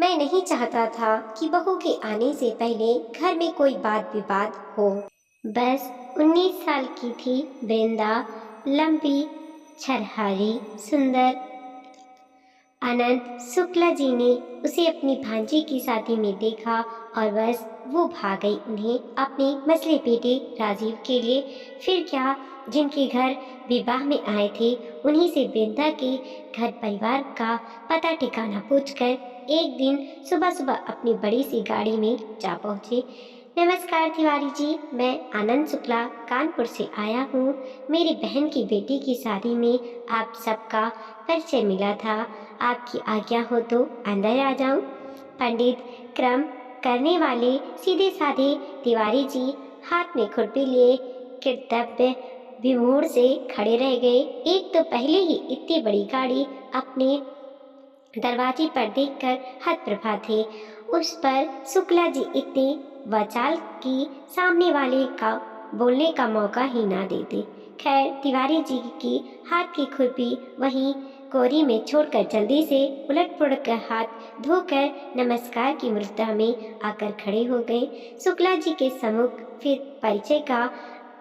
मैं नहीं चाहता था कि बहू के आने से पहले घर में कोई वाद विवाद हो। बस 19 साल की थी वृंदा, लंबी, छरहारी, सुंदर। अनंत शुक्ला जी ने उसे अपनी भांजी की शादी में देखा और बस वो भाग गई उन्हें अपने मसले बेटे राजीव के लिए। फिर क्या, जिनके घर विवाह में आए थे उन्हीं से वृंदा के घर परिवार का पता ठिकाना पूछकर एक दिन सुबह सुबह अपनी बड़ी सी गाड़ी में जा पहुंचे। नमस्कार तिवारी जी, मैं आनंद शुक्ला कानपुर से आया हूँ। मेरी बहन की बेटी की शादी में आप सबका परिचय मिला था। आपकी आज्ञा हो तो अंदर आ जाऊं? पंडित क्रम करने वाले सीधे साधे तिवारी जी हाथ में खुरपी लिए कर्तव्य विमूढ़ से खड़े रह गए। एक तो पहले ही इतनी बड़ी गाड़ी अपने दरवाजे पर देखकर हतप्रभा थे। उस पर शुक्ला जी इतने वाचाल कि सामने वाले का बोलने का मौका ही ना देते। खैर, तिवारी जी की हाथ की खुरपी वहीं कोरी में छोड़कर जल्दी से उलट पुलट कर हाथ धोकर नमस्कार की मुद्रा में आकर खड़े हो गए। शुक्ला जी के सम्मुख फिर परिचय का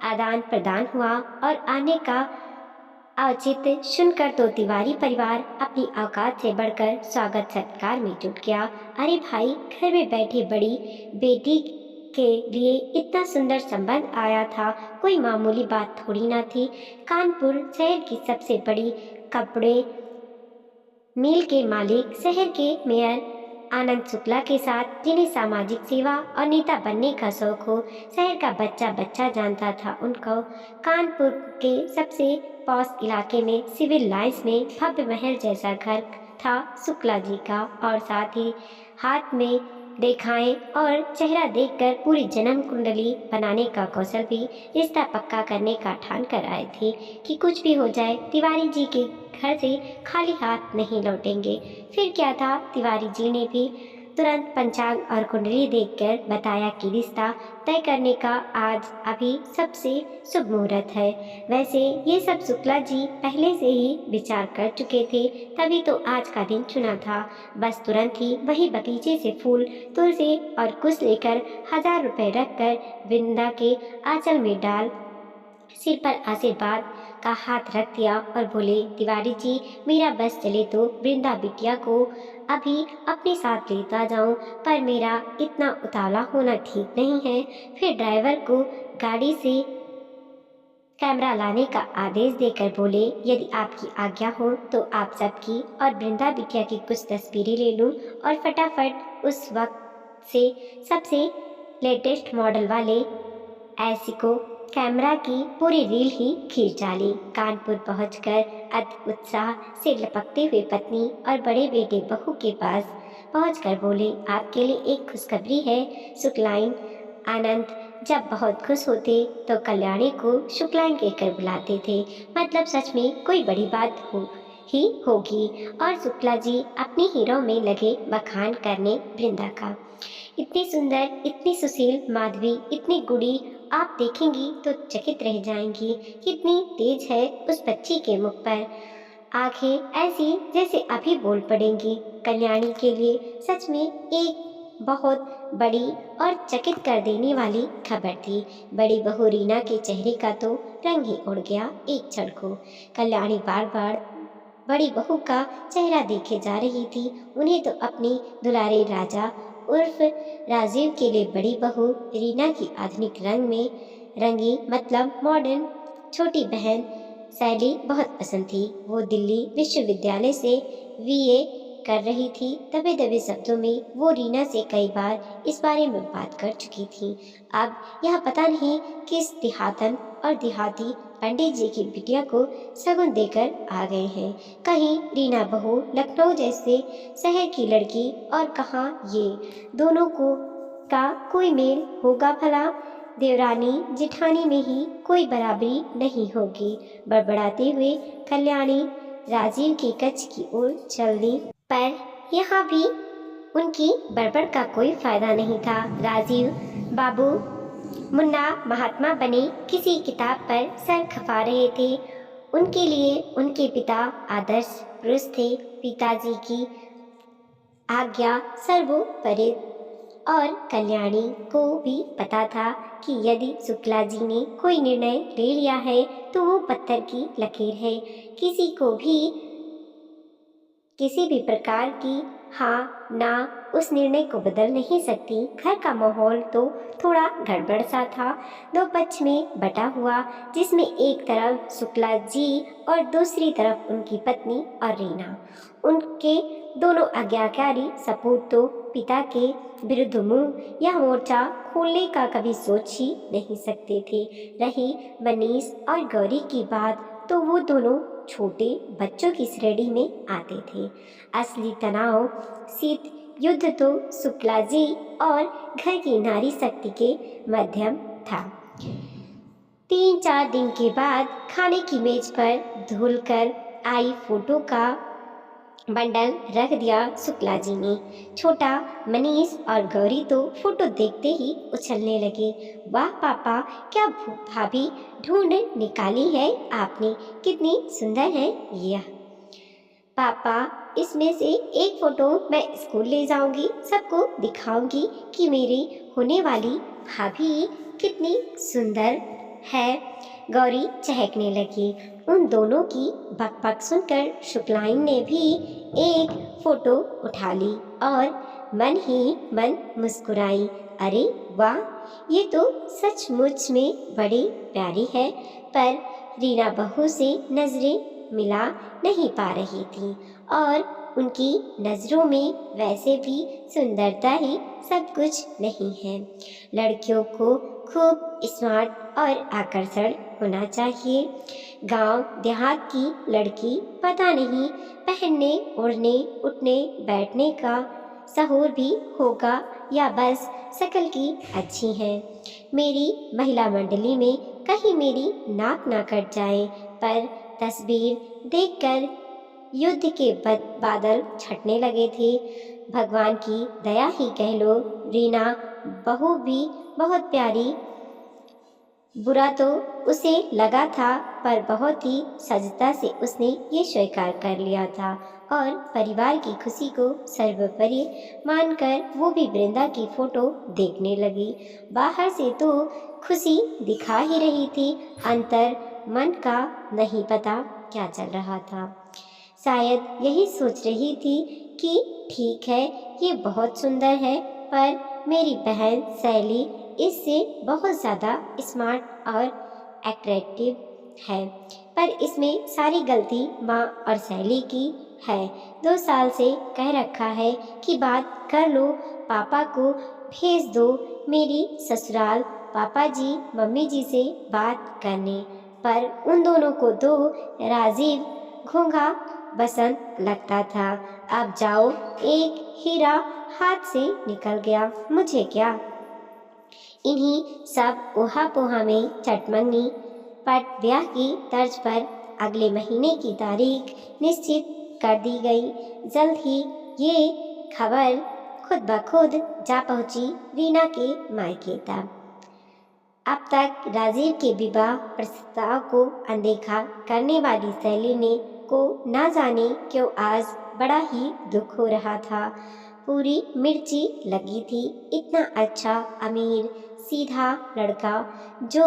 आदान प्रदान हुआ और आने का औचित्य सुनकर तो तिवारी परिवार अपनी औकात से बढ़कर स्वागत सत्कार में जुट गया। अरे भाई, घर में बैठी बड़ी बेटी के लिए इतना सुंदर संबंध आया था, कोई मामूली बात थोड़ी ना थी। कानपुर शहर की सबसे बड़ी कपड़े मिल के मालिक, शहर के मेयर आनंद शुक्ला के साथ, जिन्हें सामाजिक सेवा और नेता बनने का शौक हो, शहर का बच्चा बच्चा जानता था उनको। कानपुर के सबसे पॉश इलाके में सिविल लाइंस में भव्य महल जैसा घर था शुक्ला जी का, और साथ ही हाथ में रेखाएं और चेहरा देखकर पूरी जन्म कुंडली बनाने का कौशल भी रिश्ता पक्का करने का ठान कर आए थे कि कुछ भी हो जाए तिवारी जी के घर से खाली हाथ नहीं लौटेंगे। फिर क्या था, तिवारी जी ने भी तुरंत पंचांग और कुंडली देखकर बताया कि रिश्ता तय करने का आज अभी सबसे शुभ मुहूर्त है। वैसे ये सब शुक्ला जी पहले से ही विचार कर चुके थे, तभी तो आज का दिन चुना था। बस तुरंत ही वही बगीचे से फूल, तुलसी और कुश लेकर 1000 रुपए रखकर वृंदा के आंचल में डाल सिर पर आशीर्वाद का हाथ रख दिया और बोले, तिवारी जी, मेरा बस चले तो वृंदा बिटिया को अभी अपने साथ लेता जाऊं, पर मेरा इतना उतावला होना ठीक नहीं है। फिर ड्राइवर को गाड़ी से कैमरा लाने का आदेश देकर बोले, यदि आपकी आज्ञा हो तो आप सबकी और वृंदा बिटिया की कुछ तस्वीरें ले लूं और फटाफट उस वक्त से सबसे लेटेस्ट मॉडल वाले ऐसी को कैमरा की पूरी रील ही खींच डाली। कानपुर पहुंचकर अति उत्साह से लपकते हुए पत्नी और बड़े बेटे बहू के पास पहुंचकर बोले, आपके लिए एक खुशखबरी है शुक्लाइन। आनंद जब बहुत खुश होते तो कल्याणी को शुक्लाइन कहकर बुलाते थे, मतलब सच में कोई बड़ी बात हो ही होगी। और शुक्ला जी अपनी हीरो में लगे बखान करने वृंदा का। इतनी सुंदर, इतनी सुशील, माधवी, इतनी गुड़ी, आप देखेंगी तो चकित रह जाएंगी। कितनी तेज है उस बच्ची के मुख पर आंखें, ऐसी जैसे अभी बोल पड़ेंगी। कल्याणी के लिए सच में एक बहुत बड़ी और चकित कर देने वाली खबर थी। बड़ी बहू रीना के चेहरे का तो रंग ही उड़ गया एक क्षण को। कल्याणी बार बार बड़ी बहू का चेहरा देखे जा रही थी। उन्हें तो अपनी दुलारे राजा उर्फ राजीव के लिए बड़ी बहू रीना की आधुनिक रंग में रंगी, मतलब मॉडर्न छोटी बहन शैली बहुत पसंद थी। वो दिल्ली विश्वविद्यालय से बीए कर रही थी। दबे दबे शब्दों में वो रीना से कई बार इस बारे में बात कर चुकी थी। अब यह पता नहीं किस देहातन और देहाती पंडित जी की बिटिया को सगुन देकर आ गए हैं। कहीं रीना बहू लखनऊ जैसे शहर की लड़की, और कहाँ ये दोनों को का कोई मेल होगा भला। देवरानी जिठानी में ही कोई बराबरी नहीं होगी। बड़बड़ाते हुए कल्याणी राजीव के कक्ष की ओर चल दी, पर यहाँ भी उनकी बड़बड़ का कोई फायदा नहीं था। राजीव बाबू मुन्ना महात्मा बने किसी किताब पर सर खपा रहे थे। उनके लिए उनके पिता आदर्श पुरुष थे। पिताजी की आज्ञा सर्वोपरि। और कल्याणी को भी पता था कि यदि शुक्ला जी ने कोई निर्णय ले लिया है तो वो पत्थर की लकीर है, किसी भी प्रकार की हाँ ना उस निर्णय को बदल नहीं सकती। घर का माहौल तो थोड़ा गड़बड़ सा था, दो पक्ष में बटा हुआ, जिसमें एक तरफ शुक्ला जी और दूसरी तरफ उनकी पत्नी और रीना। उनके दोनों आज्ञाकारी सपूत तो पिता के विरुद्ध मुंह या मोर्चा खोलने का कभी सोच ही नहीं सकते थे। रही मनीष और गौरी की बात, तो वो दोनों छोटे बच्चों की श्रेणी में आते थे। असली तनाव शीत युद्ध तो शुक्ला जी और घर की नारी शक्ति के मध्यम था। 3-4 दिन के बाद खाने की मेज पर धुल कर आई फोटो का बंडल रख दिया शुक्ला जी ने। छोटा मनीष और गौरी तो फोटो देखते ही उछलने लगे। वाह पापा, क्या भाभी ढूंढ निकाली है आपने, कितनी सुंदर है यह। पापा, इसमें से एक फोटो मैं स्कूल ले जाऊंगी, सबको दिखाऊंगी कि मेरी होने वाली भाभी कितनी सुंदर है। गौरी चहकने लगी। उन दोनों की बकबक सुनकर शुक्लाइन ने भी एक फोटो उठा ली और मन ही मन मुस्कुराई। अरे वाह, ये तो सचमुच में बड़ी प्यारी है। पर रीना बहू से नजरें मिला नहीं पा रही थी और उनकी नजरों में वैसे भी सुंदरता ही सब कुछ नहीं है। लड़कियों को खूब स्मार्ट और आकर्षण होना चाहिए। गांव देहात की लड़की पता नहीं पहनने ओढ़ने उठने बैठने का सहूर भी होगा या बस शक्ल की अच्छी है। मेरी महिला मंडली में कहीं मेरी नाक ना कट जाए। पर तस्वीर देखकर युद्ध के बादल छटने लगे थे। भगवान की दया ही कह लो। रीना बहू भी बहुत प्यारी, बुरा तो उसे लगा था, पर बहुत ही सजता से उसने ये स्वीकार कर लिया था और परिवार की खुशी को सर्वोपरि मानकर वो भी वृंदा की फोटो देखने लगी। बाहर से तो खुशी दिखा ही रही थी, अंतर मन का नहीं पता क्या चल रहा था। शायद यही सोच रही थी कि ठीक है, ये बहुत सुंदर है, पर मेरी बहन शैली इससे बहुत ज़्यादा स्मार्ट और अट्रैक्टिव है। पर इसमें सारी गलती माँ और शैली की है। 2 साल से कह रखा है कि बात कर लो, पापा को भेज दो मेरी ससुराल, पापा जी मम्मी जी से बात करने। पर उन दोनों को तो राजीव घोंघा बसंत लगता था। अब जाओ, एक हीरा हाथ से निकल गया, मुझे क्या। इन्हीं सब ओहा पोहा में चटमंगनी पट ब्याह की तर्ज पर अगले महीने की तारीख निश्चित कर दी गई। जल्द ही ये खबर खुद ब खुद जा पहुंची रीना के मायके तक। अब तक राजीव के विवाह प्रस्ताव को अनदेखा करने वाली शैली ने को ना जाने क्यों आज बड़ा ही दुख हो रहा था। पूरी मिर्ची लगी थी। इतना अच्छा अमीर सीधा लड़का जो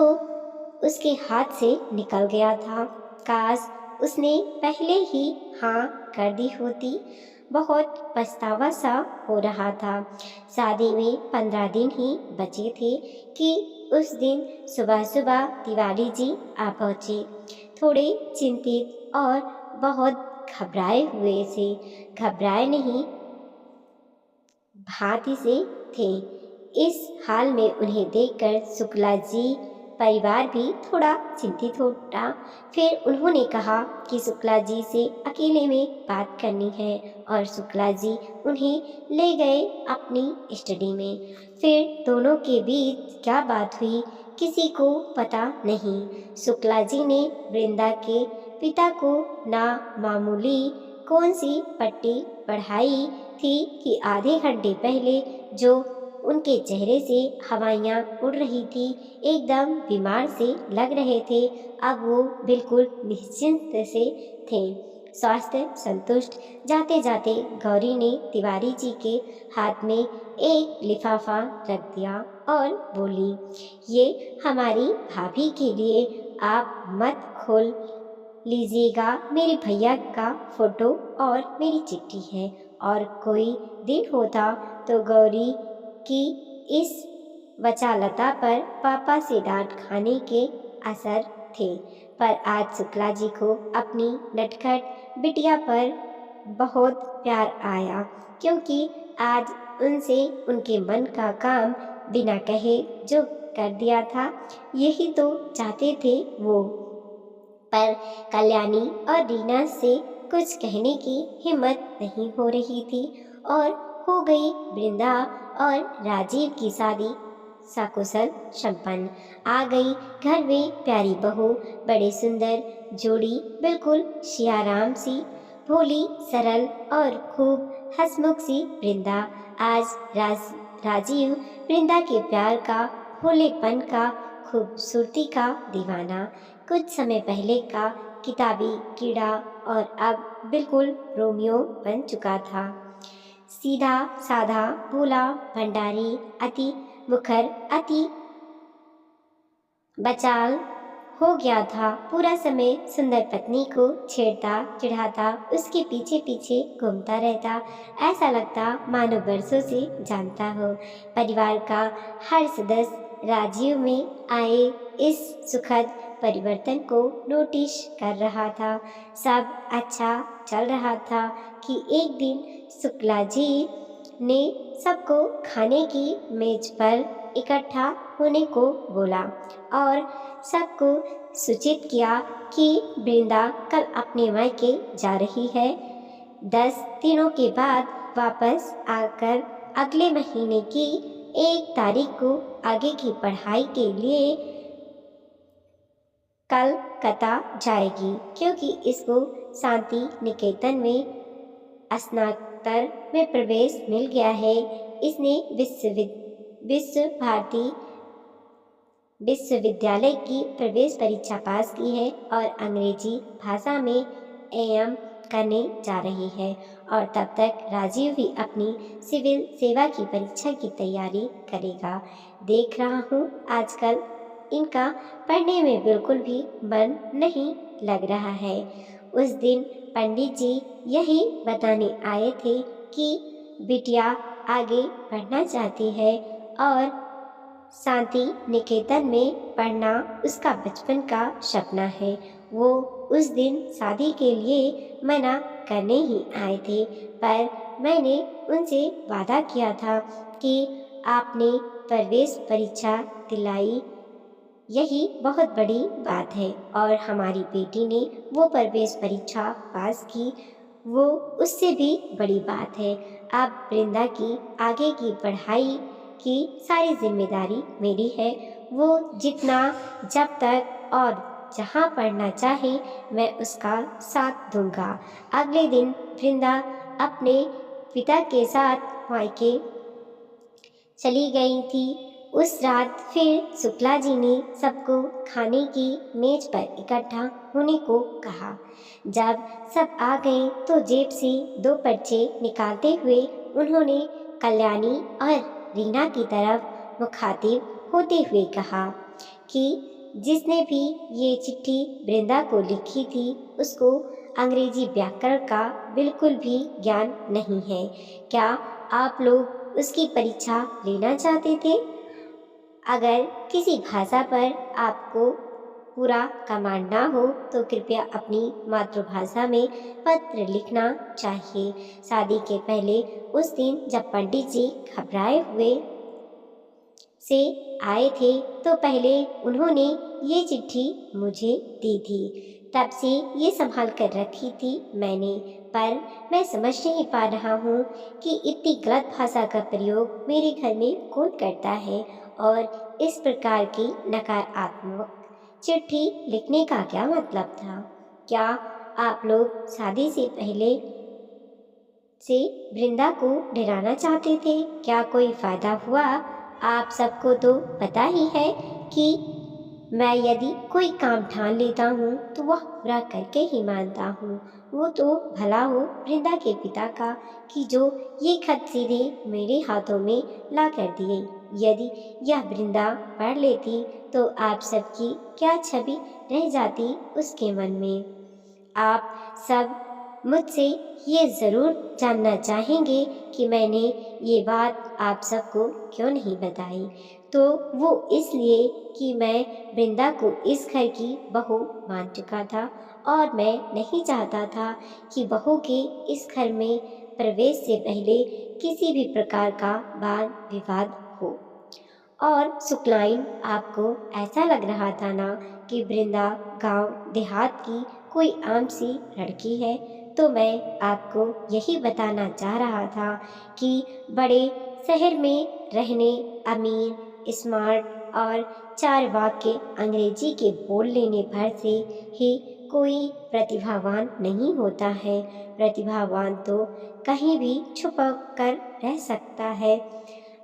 उसके हाथ से निकल गया था। काश उसने पहले ही हाँ कर दी होती। बहुत पछतावा सा हो रहा था। शादी में 15 दिन ही बचे थे कि उस दिन सुबह सुबह तिवारी जी आ पहुँचे। थोड़े चिंतित और बहुत घबराए हुए से, घबराए नहीं भांति से थे। इस हाल में उन्हें देखकर शुक्ला जी परिवार भी थोड़ा चिंतित हो उठा। फिर उन्होंने कहा कि शुक्ला जी से अकेले में बात करनी है और शुक्ला जी उन्हें ले गए अपनी स्टडी में। फिर दोनों के बीच क्या बात हुई किसी को पता नहीं। शुक्ला जी ने वृंदा के पिता को ना मामूली कौन सी पट्टी पढ़ाई थी कि आधे घंटे पहले जो उनके चेहरे से हवाइयाँ उड़ रही थी, एकदम बीमार से लग रहे थे, अब वो बिल्कुल निश्चिंत से थे। स्वास्थ्य संतुष्ट जाते जाते गौरी ने तिवारी जी के हाथ में एक लिफाफा रख दिया और बोली, ये हमारी भाभी के लिए, आप मत खोल लीजिएगा, मेरे भैया का फोटो और मेरी चिट्ठी है। और कोई दिन होता तो गौरी की इस वचालता पर पापा से डांट खाने के असर थे, पर आज शुक्ला जी को अपनी नटखट बिटिया पर बहुत प्यार आया, क्योंकि आज उनसे उनके मन का काम बिना कहे जो कर दिया था। यही तो चाहते थे वो। पर कल्याणी और रीना से कुछ कहने की हिम्मत नहीं हो रही थी और हो गई वृंदा और राजीव की शादी सकुशल संपन्न। आ गई घर में प्यारी बहू, बड़े सुंदर जोड़ी, बिल्कुल सियाराम सी, भोली सरल और खूब हंसमुख सी वृंदा। आज राजीव वृंदा के प्यार का, भोलेपन का, खूबसूरती का दीवाना, कुछ समय पहले का किताबी कीड़ा और अब बिल्कुल रोमियो बन चुका था। सीधा साधा, भोला भंडारी, अति मुखर, अति बचाल हो गया था। पूरा समय सुंदर पत्नी को छेड़ता चिढ़ाता, उसके पीछे पीछे घूमता रहता। ऐसा लगता मानो बरसों से जानता हो। परिवार का हर सदस्य राजीव में आए इस सुखद परिवर्तन को नोटिस कर रहा था। सब अच्छा चल रहा था कि एक दिन शुक्ला जी ने सबको खाने की मेज पर इकट्ठा होने को बोला और सबको सूचित किया कि वृंदा कल अपने मायके जा रही है। 10 दिनों के बाद वापस आकर अगले महीने की 1 तारीख को आगे की पढ़ाई के लिए कलकत्ता जाएगी, क्योंकि इसको शांति निकेतन में स्नातक में प्रवेश मिल गया है। इसने विश्वविद्यालय की प्रवेश परीक्षा पास की है और अंग्रेजी भाषा में एम करने जा रही है। और तब तक राजीव भी अपनी सिविल सेवा की परीक्षा की तैयारी करेगा। देख रहा हूँ आजकल इनका पढ़ने में बिल्कुल भी मन नहीं लग रहा है। उस दिन पंडित जी यही बताने आए थे कि बिटिया आगे पढ़ना चाहती है और शांति निकेतन में पढ़ना उसका बचपन का सपना है। वो उस दिन शादी के लिए मना करने ही आए थे, पर मैंने उनसे वादा किया था कि आपने प्रवेश परीक्षा दिलाई, यही बहुत बड़ी बात है। और हमारी बेटी ने वो प्रवेश परीक्षा पास की, वो उससे भी बड़ी बात है। अब वृंदा की आगे की पढ़ाई की सारी जिम्मेदारी मेरी है। वो जितना, जब तक और जहाँ पढ़ना चाहे मैं उसका साथ दूंगा। अगले दिन वृंदा अपने पिता के साथ मायके चली गई थी। उस रात फिर शुक्ला जी ने सबको खाने की मेज पर इकट्ठा होने को कहा। जब सब आ गए तो जेब से 2 पर्चे निकालते हुए उन्होंने कल्याणी और रीना की तरफ मुखातिब होते हुए कहा कि जिसने भी ये चिट्ठी वृंदा को लिखी थी उसको अंग्रेजी व्याकरण का बिल्कुल भी ज्ञान नहीं है। क्या आप लोग उसकी परीक्षा लेना चाहते थे? अगर किसी भाषा पर आपको पूरा कमांड ना हो तो कृपया अपनी मातृभाषा में पत्र लिखना चाहिए। शादी के पहले उस दिन जब पंडित जी घबराए हुए से आए थे तो पहले उन्होंने ये चिट्ठी मुझे दी थी। तब से ये संभाल कर रखी थी मैंने, पर मैं समझ नहीं पा रहा हूँ कि इतनी गलत भाषा का प्रयोग मेरे घर में कौन करता है और इस प्रकार की नकारात्मक चिट्ठी लिखने का क्या मतलब था। क्या आप लोग शादी से पहले से वृंदा को डराना चाहते थे? क्या कोई फायदा हुआ? आप सबको तो पता ही है कि मैं यदि कोई काम ठान लेता हूँ तो वह पूरा करके ही मानता हूँ वो तो भला हो वृंदा के पिता का कि जो ये खत सीधे मेरे हाथों में ला कर दिए। यदि यह वृंदा पढ़ लेती तो आप सबकी क्या छवि रह जाती उसके मन में। आप सब मुझसे ये ज़रूर जानना चाहेंगे कि मैंने ये बात आप सबको क्यों नहीं बताई। तो वो इसलिए कि मैं वृंदा को इस घर की बहू मान चुका था और मैं नहीं चाहता था कि बहू के इस घर में प्रवेश से पहले किसी भी प्रकार का वाद विवाद हो। और सुकलाइन, आपको ऐसा लग रहा था ना कि वृंदा गांव देहात की कोई आम सी लड़की है, तो मैं आपको यही बताना चाह रहा था कि बड़े शहर में रहने अमीर, स्मार्ट और चार वाक्य अंग्रेजी के बोल लेने भर से ही कोई प्रतिभावान नहीं होता है। प्रतिभावान तो कहीं भी छुपा कर रह सकता है।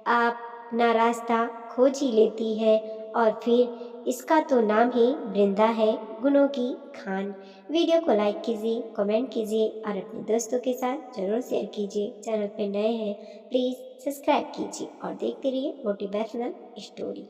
आप अपना रास्ता खोज ही लेती है और फिर इसका तो नाम ही वृंदा है, गुणों की खान। वीडियो को लाइक कीजिए, कमेंट कीजिए और अपने दोस्तों के साथ जरूर शेयर कीजिए। चैनल पे नए हैं प्लीज़ सब्सक्राइब कीजिए और देखते रहिए मोटिवेशनल स्टोरी।